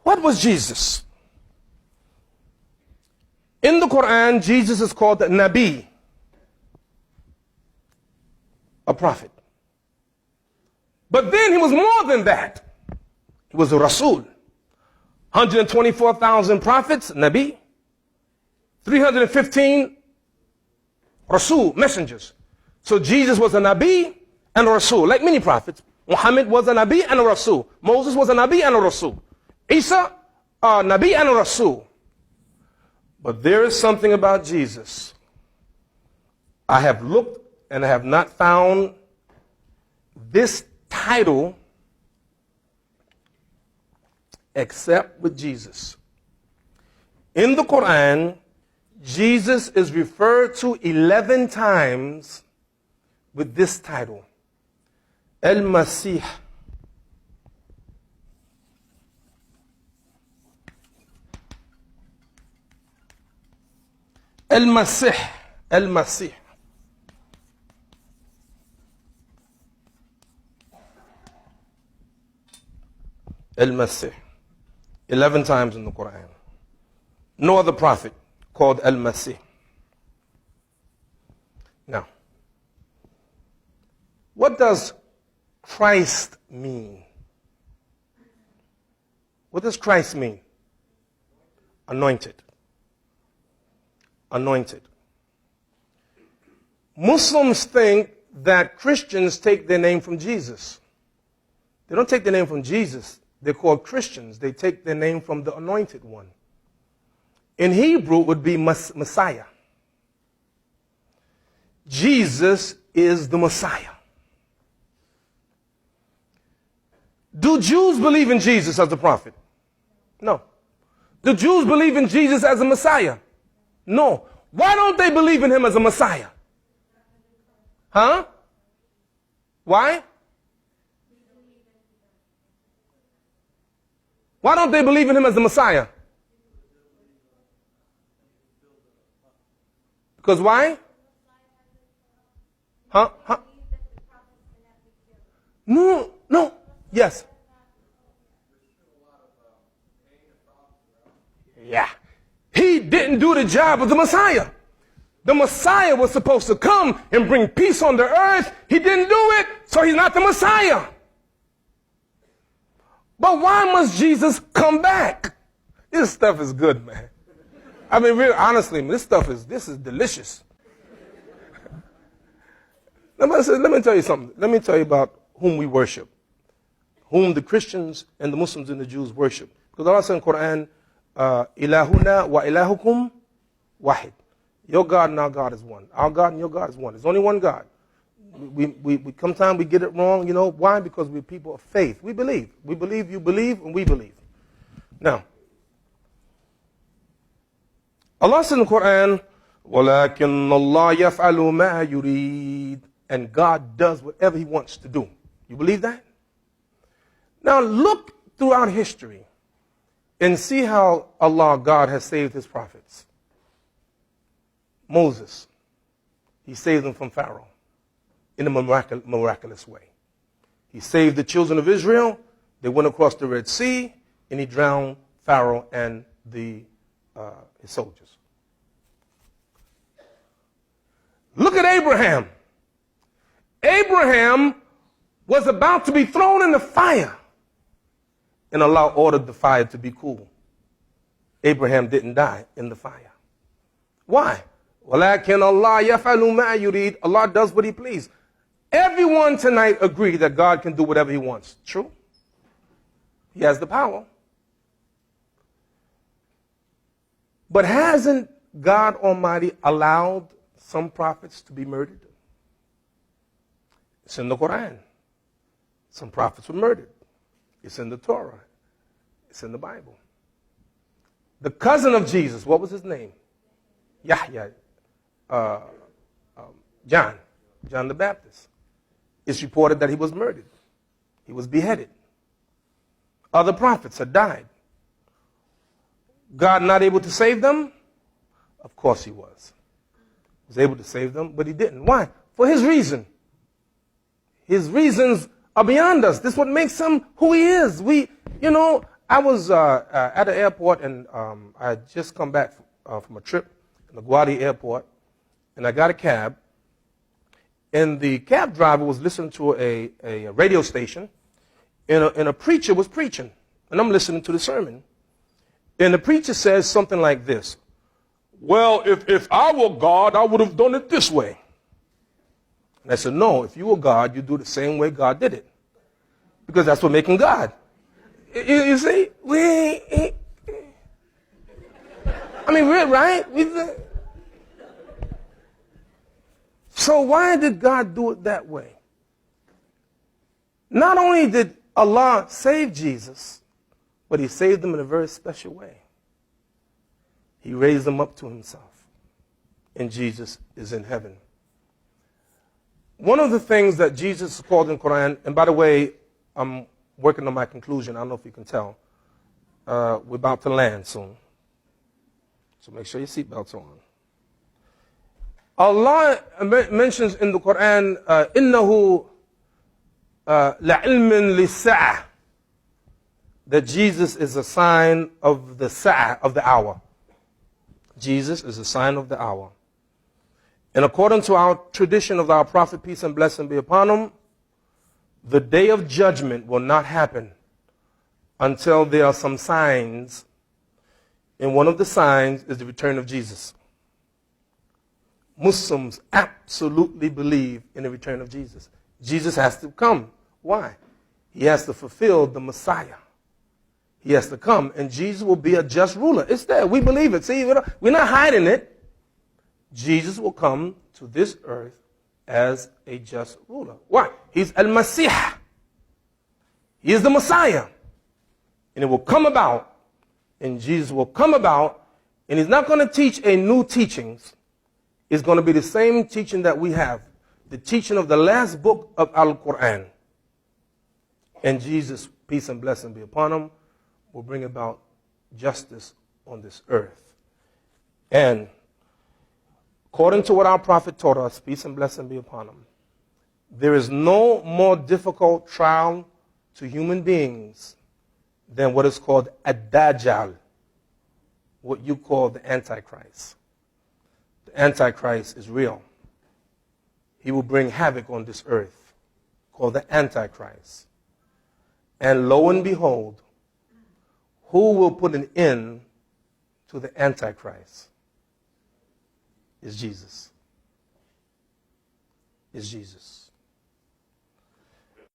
What was Jesus? In the Quran, Jesus is called the Nabi, a prophet. But then he was more than that. He was a Rasul. 124,000 prophets, Nabi. 315 Rasul, messengers. So Jesus was a Nabi and a Rasul, like many prophets. Muhammad was a Nabi and a Rasul. Moses was a Nabi and a Rasul. Isa, a Nabi and a Rasul. But there is something about Jesus. I have looked and I have not found this title except with Jesus. In the Quran, Jesus is referred to 11 times with this title, Al-Masih. Al-Masih. Al-Masih. Al-Masih. 11 times in the Quran. No other prophet called Al-Masih. Now, what does Christ mean? What does Christ mean? Anointed. Anointed. Muslims think that Christians take their name from Jesus. They don't take their name from Jesus. They're called Christians. They take their name from the anointed one. In Hebrew, it would be Messiah. Jesus is the Messiah. Do Jews believe in Jesus as a prophet? No. Do Jews believe in Jesus as a Messiah? No. Why don't they believe in him as a Messiah? Huh? Why? Why don't they believe in him as the Messiah? Because why? Huh? No, no. Yes. Yeah. He didn't do the job of the Messiah. The Messiah was supposed to come and bring peace on the earth. He didn't do it, so he's not the Messiah. But why must Jesus come back? This stuff is good, man. I mean, really, honestly, this is delicious. Let me tell you something. Let me tell you about whom we worship, whom the Christians and the Muslims and the Jews worship. Because Allah said in the Quran, Ilahuna wa ilahukum wahid. Your God and our God is one. Our God and your God is one. There's only one God. We sometimes we get it wrong, you know. Why? Because we're people of faith. We believe. We believe, you believe, and we believe. Now, Allah said in the Quran, وَلَكِنَّ اللَّهَ يَفْعَلُ مَا يُرِيدُ. And God does whatever he wants to do. You believe that? Now look throughout history and see how Allah, God, has saved his prophets. Moses, he saved them from Pharaoh in a miraculous way. He saved the children of Israel. They went across the Red Sea, and he drowned Pharaoh and his soldiers. Look at Abraham. Abraham was about to be thrown in the fire, and Allah ordered the fire to be cool. Abraham didn't die in the fire. Why? وَلَكِنَّ اللَّهَ يَفْعَلُ مَا يُرِيدُ. Allah does what he pleases. Everyone tonight agree that God can do whatever he wants. True? He has the power. But hasn't God Almighty allowed some prophets to be murdered? It's in the Quran. Some prophets were murdered. It's in the Torah. It's in the Bible. The cousin of Jesus, what was his name? Yahya. John the Baptist. It's reported that he was murdered. He was beheaded. Other prophets had died. God not able to save them? Of course he was. He was able to save them, but he didn't. Why? For his reason. His reasons are beyond us. This is what makes him who he is. I was at the airport, and I had just come back from a trip in LaGuardia Airport, and I got a cab. And the cab driver was listening to a radio station, and a preacher was preaching. And I'm listening to the sermon. And the preacher says something like this: well, if I were God, I would have done it this way. And I said, no, if you were God, you do the same way God did it. Because that's what making God. You see? We're right? So why did God do it that way? Not only did Allah save Jesus, but he saved him in a very special way. He raised him up to himself. And Jesus is in heaven. One of the things that Jesus is called in the Quran, and by the way, I'm working on my conclusion. I don't know if you can tell. We're about to land soon. So make sure your seatbelts are on. Allah mentions in the Quran, إِنَّهُ لَعِلْمٍ لِلسَّاعَةِ, that Jesus is a sign of the sa'ah, of the hour. Jesus is a sign of the hour. And according to our tradition of our Prophet, peace and blessing be upon him, the day of judgment will not happen until there are some signs. And one of the signs is the return of Jesus. Muslims absolutely believe in the return of Jesus. Jesus has to come. Why? He has to fulfill the Messiah. He has to come, and Jesus will be a just ruler. It's there. We believe it. See, we're not hiding it. Jesus will come to this earth as a just ruler. Why? He's Al-Masih. He is the Messiah. And it will come about, and Jesus will come about, and he's not going to teach a new teachings. It's going to be the same teaching that we have, the teaching of the last book of Al-Quran. And Jesus, peace and blessing be upon him, will bring about justice on this earth. And according to what our Prophet taught us, peace and blessing be upon him, there is no more difficult trial to human beings than what is called Ad-Dajjal, what you call the Antichrist. The Antichrist is real. He will bring havoc on this earth, called the Antichrist. And lo and behold, who will put an end to the Antichrist? Is Jesus. Is Jesus.